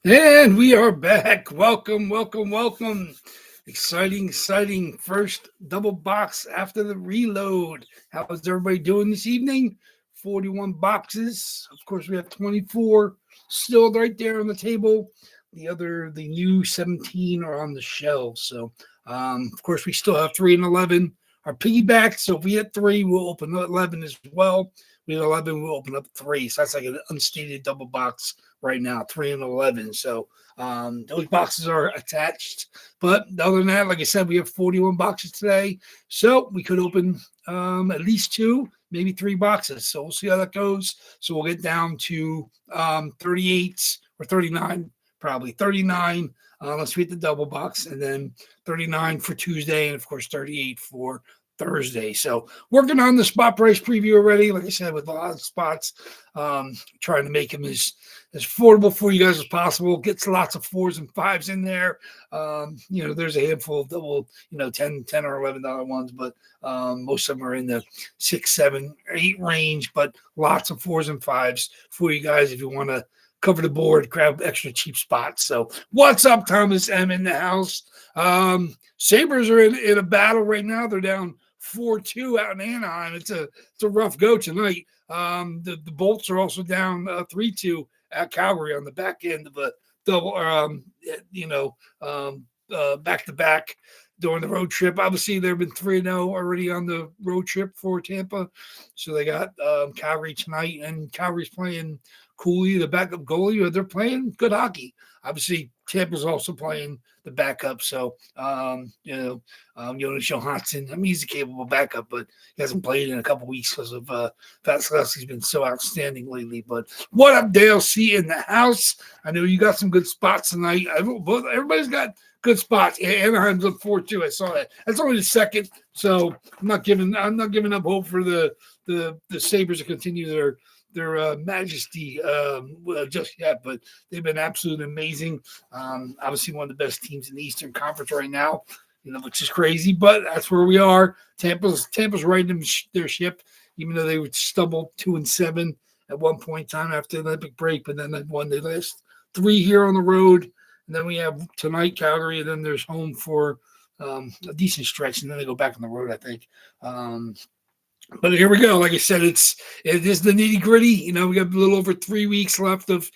And we are back. Welcome, welcome, welcome. Exciting first double box after the reload. How's everybody doing this evening? 41 boxes. Of course, we have 24 still right there on the table. The new 17 are on the shelves. So, of course, we still have 3 and 11 are piggybacked. So if we hit 3, we'll open 11 as well. We have 11, we'll open up 3. So that's like an unstated double box right now, 3 and 11. So those boxes are attached. But other than that, like I said, we have 41 boxes today. So we could open at least 2, maybe 3 boxes. So we'll see how that goes. So we'll get down to 38 or 39, probably 39. Let's read the double box, and then 39 for Tuesday, and of course 38 for Thursday. So working on the spot price preview already. Like I said, with a lot of spots, trying to make them as affordable for you guys as possible. Gets lots of 4s and 5s in there. There's a handful of double, 10 or $11 ones, but most of them are in the 6, 7, 8 range. But lots of 4s and 5s for you guys if you want to cover the board, grab extra cheap spots. So what's up, Thomas M in the house? Sabres are in a battle right now. They're down 4-2 out in Anaheim. It's a rough go tonight. The Bolts are also down 3-2 at Calgary on the back end of a double, back to back during the road trip. Obviously, they've been 3-0 already on the road trip for Tampa. So they got Calgary tonight, and Calgary's playing Cooley, the backup goalie. They're playing good hockey. Obviously, Tampa's also playing the backup. So, Jonas Johansson, he's a capable backup, but he hasn't played in a couple weeks because of Vasilevsky's been so outstanding lately. But what up, Dale C in the house? I know you got some good spots tonight. Everybody's got good spots. Anaheim's up 4-2. I saw that. That's only the second, so I'm not giving up hope for the Sabres to continue their majesty just yet, but they've been absolutely amazing. Obviously, one of the best teams in the Eastern Conference right now, which is crazy, but that's where we are. Tampa's riding their ship, even though they would stumble 2-7 at one point in time after the Olympic break, but then they've won the last 3 here on the road. And then we have tonight Calgary, and then there's home for a decent stretch, and then they go back on the road, I think. But here we go. Like I said, it is the nitty gritty. We got a little over 3 weeks left of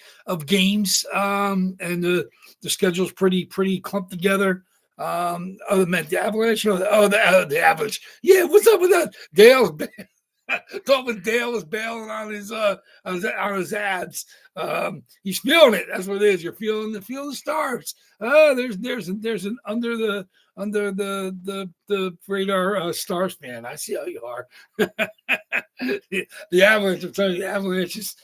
games, and the schedule's pretty clumped together. Other than that, the Avalanche. The Avalanche. Yeah, what's up with that? Thought when Dale was bailing on his ads. He's feeling it. That's what it is. You're feeling the stars. There's an under the radar Stars fan. I see how you are. The Avalanche. I'm telling you, the Avalanche is.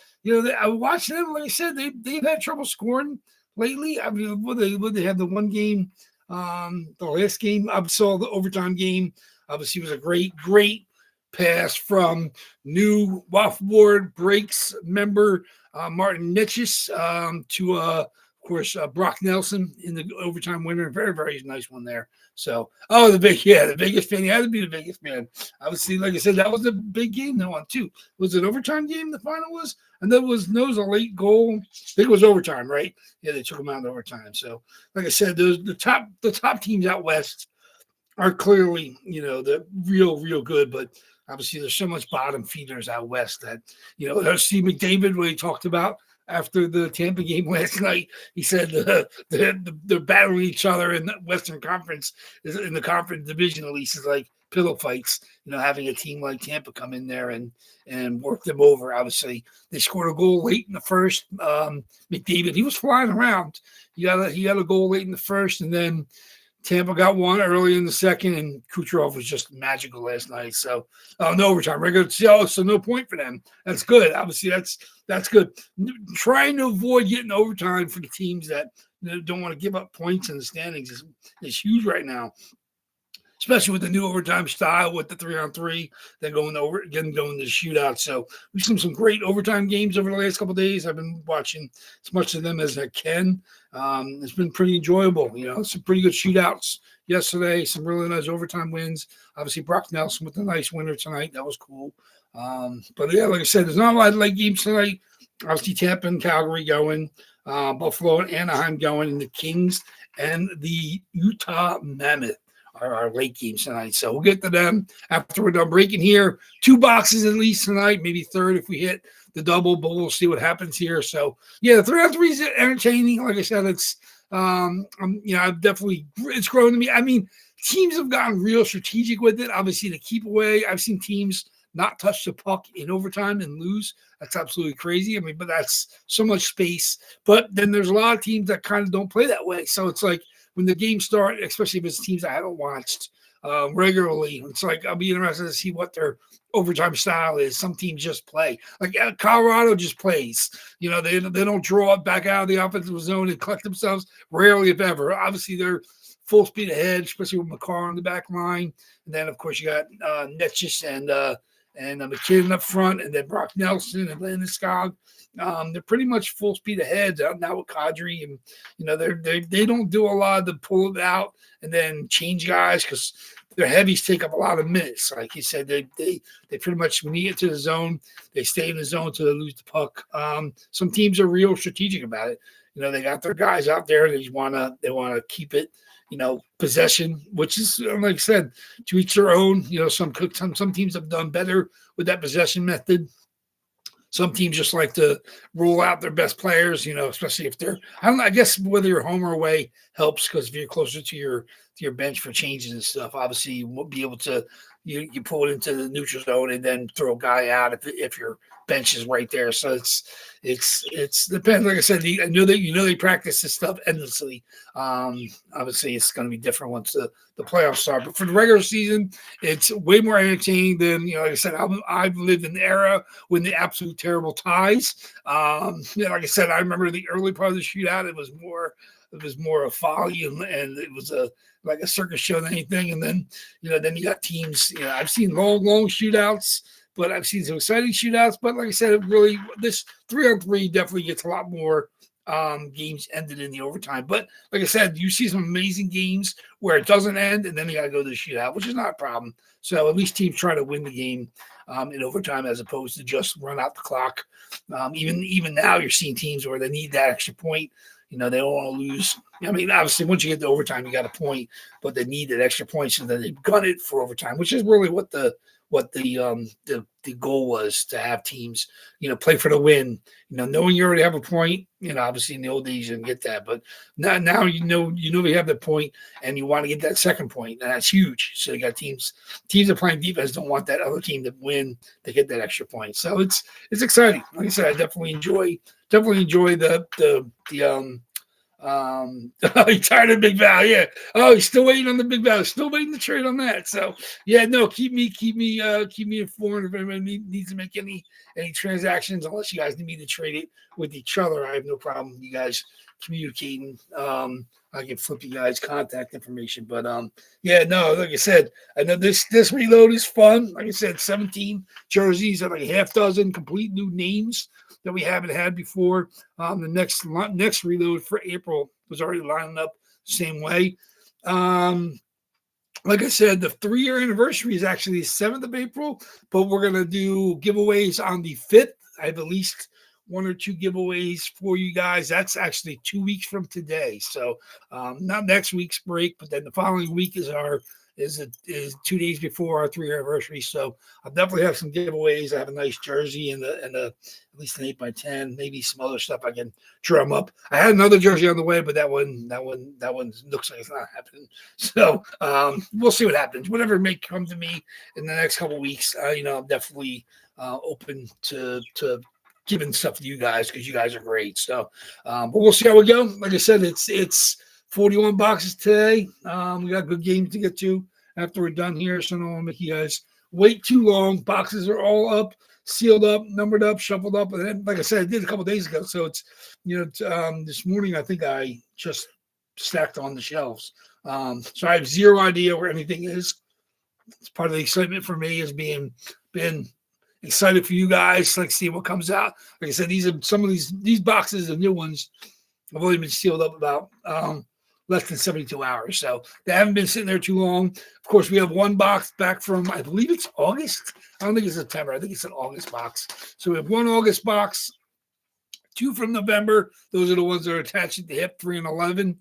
I watched them. Like I said, they've had trouble scoring lately. I mean, they had the one game, the last game. I saw the overtime game. Obviously, it was a great pass from new WAFFLEBOARD breaks member Martin Nitchis to of course Brock Nelson in the overtime winner. Very, very nice one there. So the biggest fan. He had to be the biggest fan. Obviously, like I said, that was a big game that one too. Was it overtime game the final was? And that was a late goal. I think it was overtime, right? Yeah, they took him out in overtime. So like I said, the top teams out west are clearly, the real good, but obviously there's so much bottom feeders out west that, Steve McDavid, when he talked about after the Tampa game last night, he said they're battling each other in the Western Conference, in the conference division at least, is like pillow fights, having a team like Tampa come in there and work them over. Obviously, they scored a goal late in the first. McDavid, he was flying around. He got a goal late in the first, and then Tampa got one early in the second, and Kucherov was just magical last night. So, no overtime. Regular, so no point for them. That's good. Obviously, that's good. Trying to avoid getting overtime for the teams that don't want to give up points in the standings is huge right now, especially with the new overtime style with the 3-on-3, then going to the shootout. So we've seen some great overtime games over the last couple of days. I've been watching as much of them as I can. It's been pretty enjoyable. Some pretty good shootouts yesterday, some really nice overtime wins. Obviously, Brock Nelson with a nice winner tonight. That was cool. But yeah, like I said, there's not a lot of late games tonight. Obviously, Tampa and Calgary going. Buffalo and Anaheim going, and the Kings and the Utah Mammoth are our late games tonight. So we'll get to them after we're done breaking here. 2 boxes at least tonight, maybe third if we hit the double, but we'll see what happens here. So yeah, the 3-on-3 is entertaining. Like I said, it's I've definitely, it's growing to me. I mean, teams have gotten real strategic with it. Obviously, to keep away, I've seen teams not touch the puck in overtime and lose. That's absolutely crazy. I mean, but that's so much space. But then there's a lot of teams that kind of don't play that way. So it's like when the games start, especially if it's teams I haven't watched regularly, it's like I'll be interested to see what their overtime style is. Some teams just play. Like Colorado just plays. You know, they don't draw it back out of the offensive zone and collect themselves. Rarely, if ever. Obviously, they're full speed ahead, especially with McCarr on the back line. And then, of course, you got Netchis and McKinnon up front, and then Brock Nelson and Landeskog. They're pretty much full speed ahead now with Kadri, and you know they don't do a lot to pull it out and then change guys because their heavies take up a lot of minutes. Like you said, they pretty much, when you get to the zone, they stay in the zone until they lose the puck. Some teams are real strategic about it. You know, they got their guys out there. They want to keep it, you know, possession, which is, like I said, to each their own. You know, some teams have done better with that possession method. Some teams just like to roll out their best players, you know, especially if they're, I guess whether you're home or away helps, because if you're closer to your bench for changes and stuff, obviously you won't be able to, you pull it into the neutral zone and then throw a guy out if your bench is right there. So it's depends. Like I said, I know that they practice this stuff endlessly. Obviously it's going to be different once the playoffs start, but for the regular season, it's way more entertaining than, you know, like I said, I've lived in the era when the absolute terrible ties. You know, like I said, I remember the early part of the shootout. It was more a folly and it was like a circus show than anything. And then, you know, then you got teams, you know, I've seen long shootouts, but I've seen some exciting shootouts. But like I said, it really, this 3-on-3 definitely gets a lot more games ended in the overtime. But like I said, you see some amazing games where it doesn't end and then you got to go to the shootout, which is not a problem. So at least teams try to win the game in overtime as opposed to just run out the clock. Even now you're seeing teams where they need that extra point. You know, they don't want to lose. I mean, obviously, once you get to overtime, you got a point, but they need that extra point, so then they've gun it for overtime, which is really what the goal was, to have teams, you know, play for the win. You know, knowing you already have a point. You know, obviously in the old days you didn't get that, but now you know you have the point, and you want to get that second point, and that's huge. So you got teams that playing defense don't want that other team to win to get that extra point. So it's exciting. Like I said, I definitely enjoy the he's tired of Big Val. Yeah. Oh, he's still waiting on the Big Val. Still waiting to trade on that. So yeah, no, keep me informed if anybody needs to make any transactions, unless you guys need me to trade it with each other. I have no problem with you guys communicating. I can flip you guys contact information. But yeah, no, like I said, I know this reload is fun. Like I said, 17 jerseys and like a half dozen complete new names that we haven't had before. The next reload for April was already lining up the same way. Like I said, the 3-year anniversary is actually the 7th of April, but we're going to do giveaways on the 5th. I have at least 1 or 2 giveaways for you guys. That's actually 2 weeks from today. So not next week's break, but then the following week is 2 days before our 3-year anniversary. So I'll definitely have some giveaways. I have a nice jersey and at least an 8x10, maybe some other stuff I can drum up. I had another jersey on the way, but that one looks like it's not happening. So we'll see what happens. Whatever may come to me in the next couple of weeks, you know, I'm definitely open to giving stuff to you guys, because you guys are great. So but we'll see how we go. Like I said, it's 41 boxes today. We got good games to get to after we're done here, so I don't want to make you guys wait too long. Boxes are all up, sealed up, numbered up, shuffled up, and then, like I said, I did a couple days ago. So it's, you know, this morning I think I just stacked on the shelves. So I have zero idea where anything is. It's part of the excitement for me, is been excited for you guys, like see what comes out. Like I said, these are some of these boxes, the new ones, have only been sealed up about less than 72 hours. So they haven't been sitting there too long. Of course, we have one box back from, I believe it's August. I don't think it's September. I think it's an August box. So we have one August box 2 from November. Those are the ones that are attached at the hip, 3 and 11.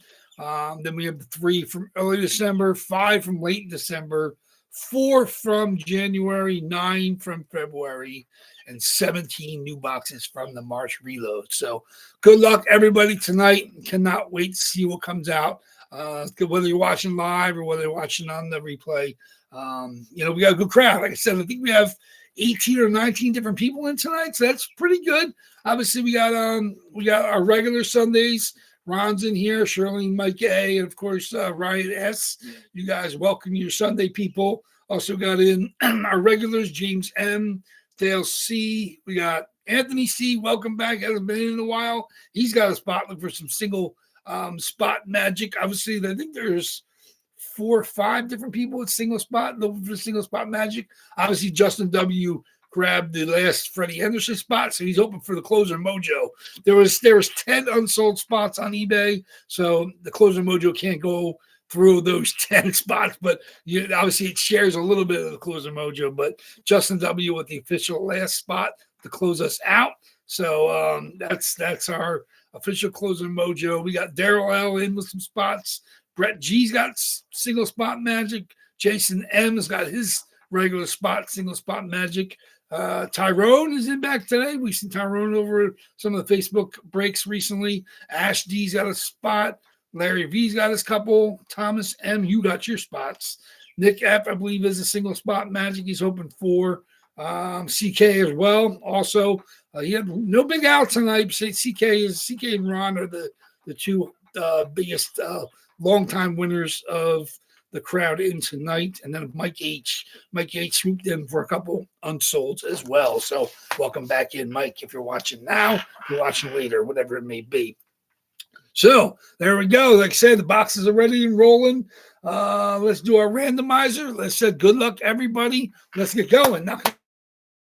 Then we have the 3 from early December, 5 from late December, 4 from January, 9 from February, and 17 new boxes from the March reload. So good luck, everybody, tonight. Cannot wait to see what comes out. Whether you're watching live or whether you're watching on the replay. We got a good crowd. Like I said, I think we have 18 or 19 different people in tonight, so that's pretty good. Obviously, we got our regular Sundays. Ron's in here, Shirley, Mike A, and of course Ryan S. You guys welcome your Sunday people. Also got in our regulars, James M, Dale C. We got Anthony C. Welcome back. Hasn't been in a while. He's got a spot. Look for some single spot magic. Obviously, I think there's 4 or 5 different people at single spot looking for single spot magic. Obviously, Justin W grabbed the last Freddie Henderson spot, so he's hoping for the closer mojo. There was 10 unsold spots on eBay, so the closer mojo can't go through those 10 spots, but obviously it shares a little bit of the closer mojo. But Justin W with the official last spot to close us out. So that's our official closer mojo. We got Daryl L in with some spots. Brett G's got single spot magic. Jason M has got his regular spot, single spot magic. Tyrone is in back today. We've seen Tyrone over some of the Facebook breaks recently. Ash D's got a spot. Larry V's got his couple. Thomas M, you got your spots. Nick F, I believe, is a single spot magic he's hoping for. CK as well. Also, he had no big out tonight. CK and Ron are the 2 biggest longtime winners of the crowd in tonight. And then Mike H swooped in for a couple unsolds as well. So welcome back in, Mike, if you're watching now, if you're watching later, whatever it may be. So there we go. Like I said, the boxes are ready and rolling. Let's do our randomizer. Let's say good luck, everybody. Let's get going. Not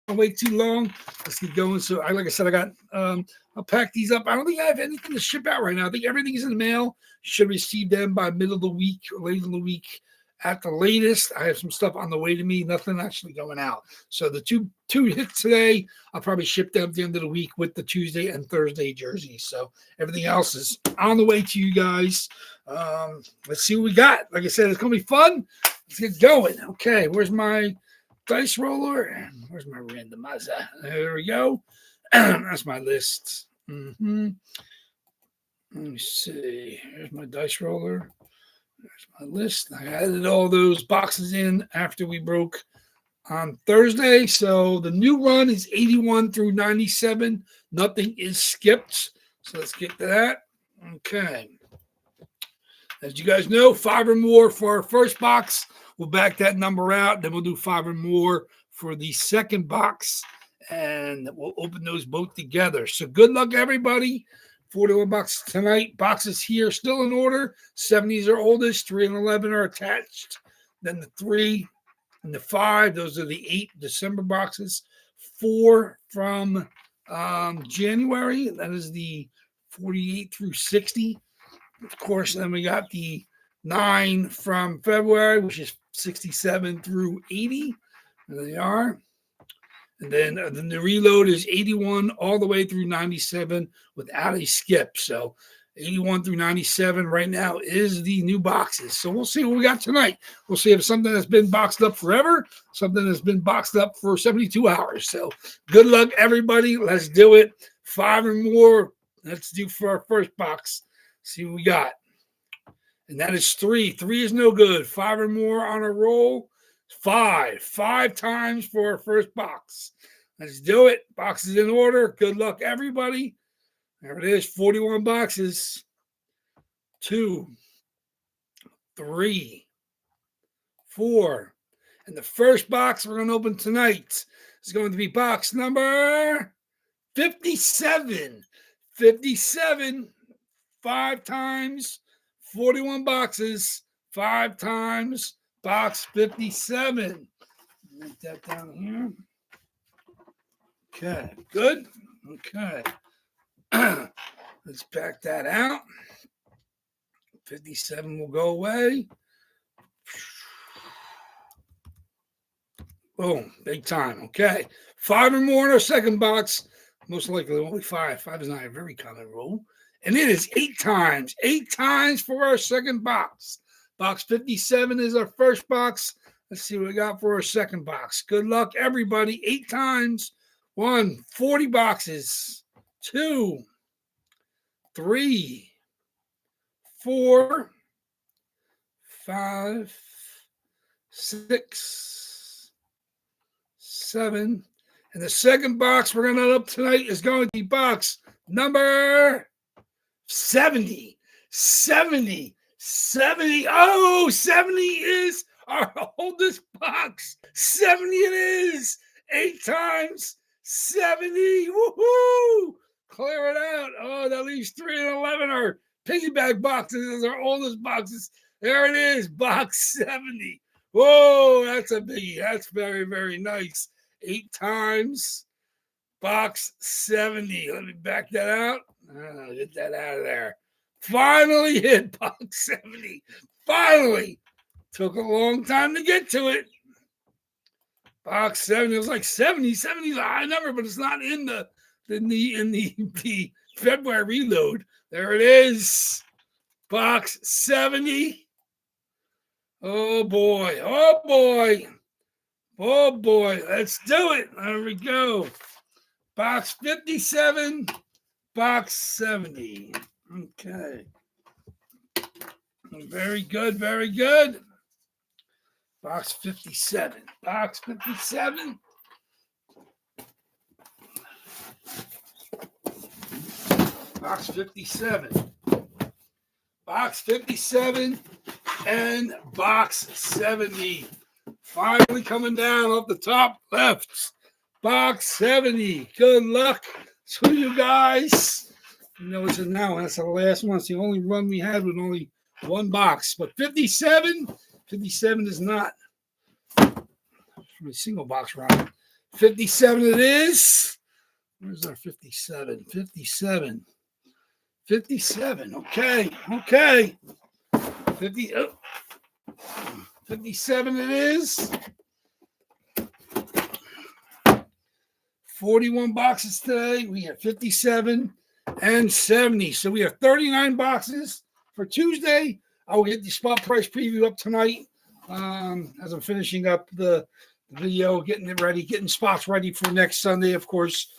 gonna wait too long. Let's get going. So like I said, I got I'll pack these up. I don't think I have anything to ship out right now. I think everything is in the mail. Should receive them by middle of the week or late in the week at the latest. I have some stuff on the way to me. Nothing actually going out. So the two hits today, I'll probably ship them at the end of the week with the Tuesday and Thursday jerseys. So everything else is on the way to you guys. Let's see what we got. Like I said, it's going to be fun. Let's get going. Okay, where's my dice roller? Where's my randomizer? There we go. That's my list. Let me see. Here's my dice roller. There's my list. I added all those boxes in after we broke on Thursday. So the new run is 81 through 97. Nothing is skipped. So let's get to that. Okay. As you guys know, 5 or more for our first box. We'll back that number out. Then we'll do 5 or more for the second box. And we'll open those both together. So good luck, everybody. 41 boxes tonight. Boxes here still in order. 70s are oldest. 3 and 11 are attached. Then the 3 and the 5. Those are the 8 December boxes. 4 from January. That is the 48 through 60. Of course, then we got the 9 from February, which is 67 through 80. There they are. And then the reload is 81 all the way through 97 without a skip. So 81 through 97 right now is the new boxes. So we'll see what we got tonight. We'll see if something that's been boxed up forever, something that's been boxed up for 72 hours. So good luck, everybody. Let's do it. 5 or more. Let's do for our first box. See what we got. And that is 3. 3 is no good. 5 or more on a roll. 5 times for our first box. Let's do it. Boxes in order. Good luck, everybody. There it is. 41 boxes. 2, 3, 4. And the first box we're going to open tonight is going to be box number 57. 57. 5 times. 41 boxes. 5 times. Box 57. Write that down here. Okay, good. Okay. Let's back that out. 57 will go away. Boom, big time. Okay. 5 or more in our second box. Most likely only 5. 5 is not a very common rule. And it is 8 times. 8 times for our second box. Box 57 is our first box. Let's see what we got for our second box. Good luck, everybody. 8 times. 1, 40 boxes. 2, 3, 4, 5, 6, 7. And the second box we're going to open up tonight is going to be box number 70. 70. 70. Oh, 70 is our oldest box. 70 it is. 8 times 70. Woohoo! Clear it out. Oh, that leaves 3 and 11 are piggyback boxes. Those are our oldest boxes. There it is. Box 70. Whoa, that's a biggie. That's very, very nice. 8 times box 70. Let me back that out. Get that out of there. Finally hit box 70. Finally. Took a long time to get to it. Box 70. It was like 70. 70 is a high number, but it's not in the February reload. There it is. Box 70. Oh boy. Oh boy. Oh boy. Let's do it. There we go. Box 57. Box 70. Okay. Very good. Very good. Box 57. Box 57. Box 57. Box 57 and box 70. Finally coming down off the top left. Box 70. Good luck to you guys. You know it's in now. That's the last one. It's the only run we had with only one box. But 57 is not a single box round. 57 it is. Where's our 57? 57. 57. Okay. 57 it is. 41 boxes today. We have 57 and 70. So we have 39 boxes for Tuesday. I will get the spot price preview up tonight as I'm finishing up the video, getting it ready, getting spots ready for next Sunday. Of course,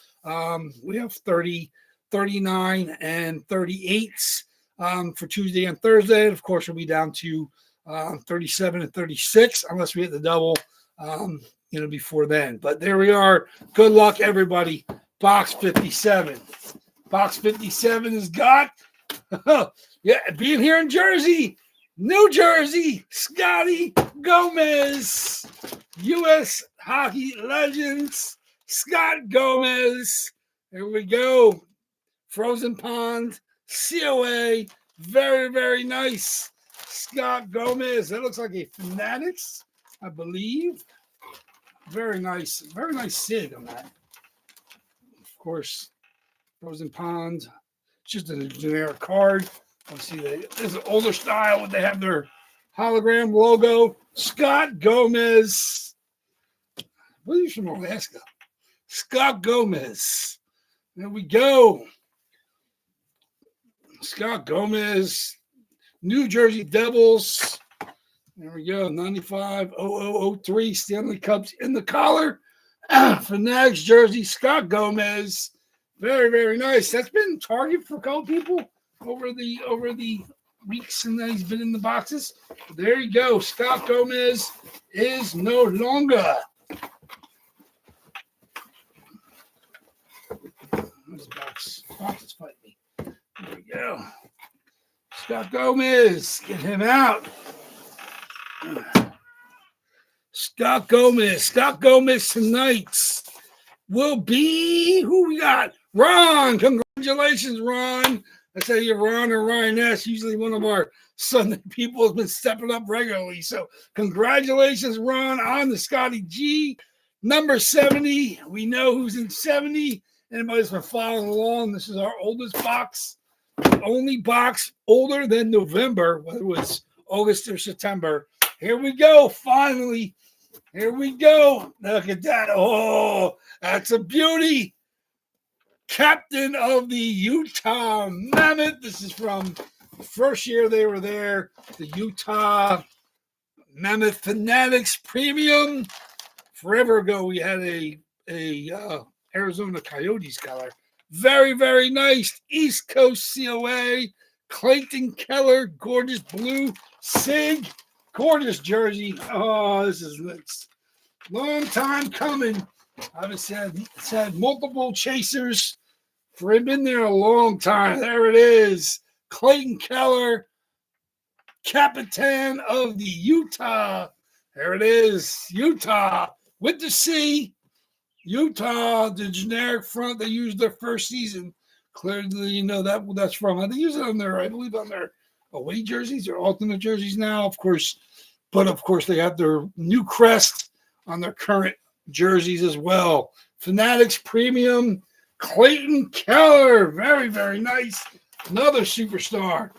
we have 30, 39, and 38s for Tuesday and Thursday. And of course, we'll be down to 37 and 36 unless we hit the double, before then. But there we are. Good luck, everybody. Box 57. Box 57 is got, being here in Jersey, New Jersey, Scotty Gomez, U.S. hockey legends, Scott Gomez. There we go. Frozen Pond, COA. Very, very nice. Scott Gomez. That looks like a Fanatics, I believe. Very nice. Very nice SIG on that. Of course, Frozen Pond. It's just a generic card. Let's see. This is an older style when they have their hologram logo. Scott Gomez. What are you from Alaska? Scott Gomez. There we go. Scott Gomez. New Jersey Devils. There we go. 95-0003 Stanley Cups in the collar. Fanatics jersey. Scott Gomez. Very, very nice. That's been Target for a couple people over the weeks and that he's been in the boxes. There you go. Scott Gomez is no longer. This box is fighting me. There we go. Scott Gomez. Get him out. Scott Gomez. Scott Gomez tonight will be, who we got? Ron. Congratulations, Ron. I say you're Ron or Ryan S. Usually one of our Sunday people has been stepping up regularly. So congratulations, Ron, on the Scotty G. Number 70. We know who's in 70. Anybody's been following along, this is our oldest box. The only box older than November, whether it was August or September. Here we go, finally. Here we go. Look at that. Oh, that's a beauty. captain of the Utah Mammoth. This is from the first year they were there. The Utah Mammoth Fanatics Premium. Forever ago, we had a Arizona Coyotes color. Very, very nice. East Coast COA. Clayton Keller, gorgeous blue SIG. Gorgeous jersey. Oh, this is long time coming. I've had multiple chasers for him in there a long time. There it is. Clayton Keller, Capitan of the Utah. There it is. Utah with the C. Utah, the generic front they used their first season. Clearly, you know that's from. They use it on their, I believe, on their away jerseys or alternate jerseys now, of course. But of course, they have their new crest on their current jerseys as well. Fanatics Premium, Clayton Keller, very, very nice. Another superstar,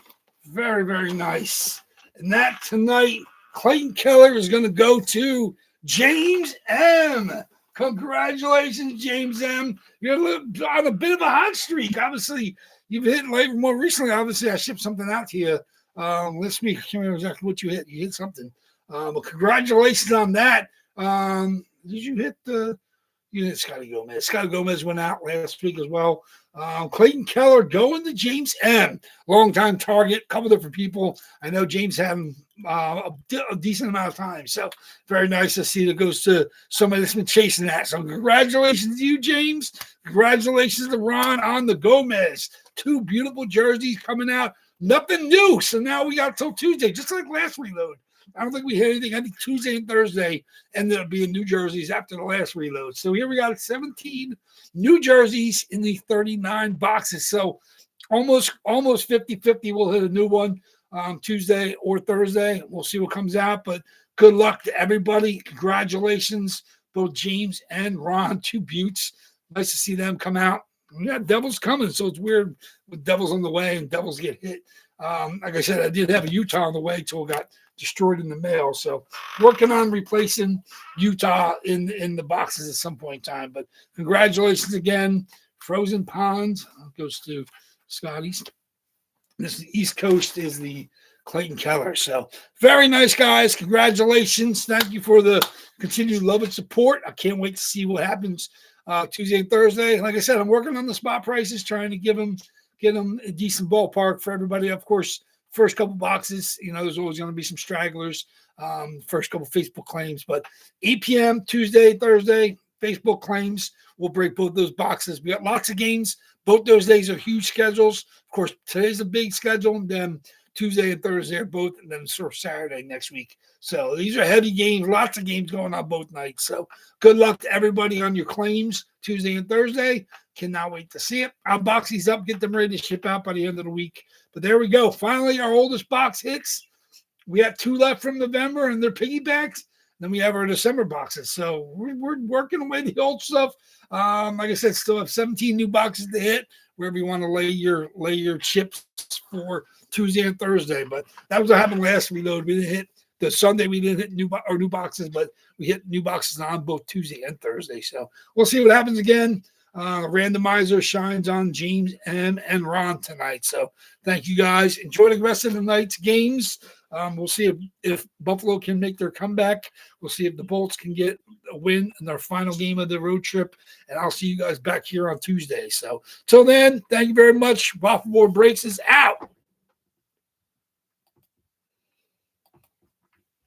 very, very nice. And that tonight, Clayton Keller is going to go to James M. Congratulations, James M. You're on a bit of a hot streak. Obviously, you've hit like more recently. Obviously, I shipped something out to you last week. I can't remember exactly what you hit. You hit something. But congratulations on that. Did you hit the? You hit Scotty Gomez. Scotty Gomez went out last week as well. Clayton Keller going to James M. Longtime target. A couple different people. I know James had him a decent amount of time. So very nice to see that goes to somebody that's been chasing that. So congratulations to you, James. Congratulations to Ron on the Gomez. 2 beautiful jerseys coming out. Nothing new. So now we got till Tuesday, just like last reload. I don't think we had anything. I think Tuesday and Thursday ended up being new jerseys after the last reload. So here we got 17 new jerseys in the 39 boxes. So almost 50-50. We'll hit a new one Tuesday or Thursday. We'll see what comes out. But good luck to everybody. Congratulations, both James and Ron, 2 beauts. Nice to see them come out. We got Devils coming, so it's weird with Devils on the way and Devils get hit. Like I said, I did have a Utah on the way till it got destroyed in the mail. So working on replacing Utah in the boxes at some point in time. But congratulations again. Frozen Pond goes to Scotty's. This East Coast is the Clayton Keller. So very nice, guys. Congratulations. Thank you for the continued love and support. I can't wait to see what happens Tuesday and Thursday. Like I said, I'm working on the spot prices, trying to get them a decent ballpark for everybody. Of course, first couple boxes, you know, there's always going to be some stragglers. First couple Facebook claims, but 8 p.m. Tuesday, Thursday, Facebook claims. We'll break both those boxes. We got lots of games. Both those days are huge schedules. Of course, today's a big schedule, and then Tuesday and Thursday are both, and then sort of Saturday next week. So these are heavy games, lots of games going on both nights. So good luck to everybody on your claims Tuesday and Thursday. Cannot wait to see it. I'll box these up, get them ready to ship out by the end of the week. But there we go. Finally, our oldest box hits. We have 2 left from November, and they're piggybacks. Then we have our December boxes. So we're working away the old stuff. Like I said, still have 17 new boxes to hit wherever you want to lay your chips for Tuesday and Thursday. But that was what happened last reload. We didn't hit the Sunday. We didn't hit new boxes, but we hit new boxes on both Tuesday and Thursday. So we'll see what happens again. Randomizer shines on James M. and Ron tonight. So thank you guys. Enjoy the rest of the night's games. We'll see if Buffalo can make their comeback. We'll see if the Bolts can get a win in their final game of the road trip. And I'll see you guys back here on Tuesday. So till then, thank you very much. WAFFLEBOARD Breaks is out.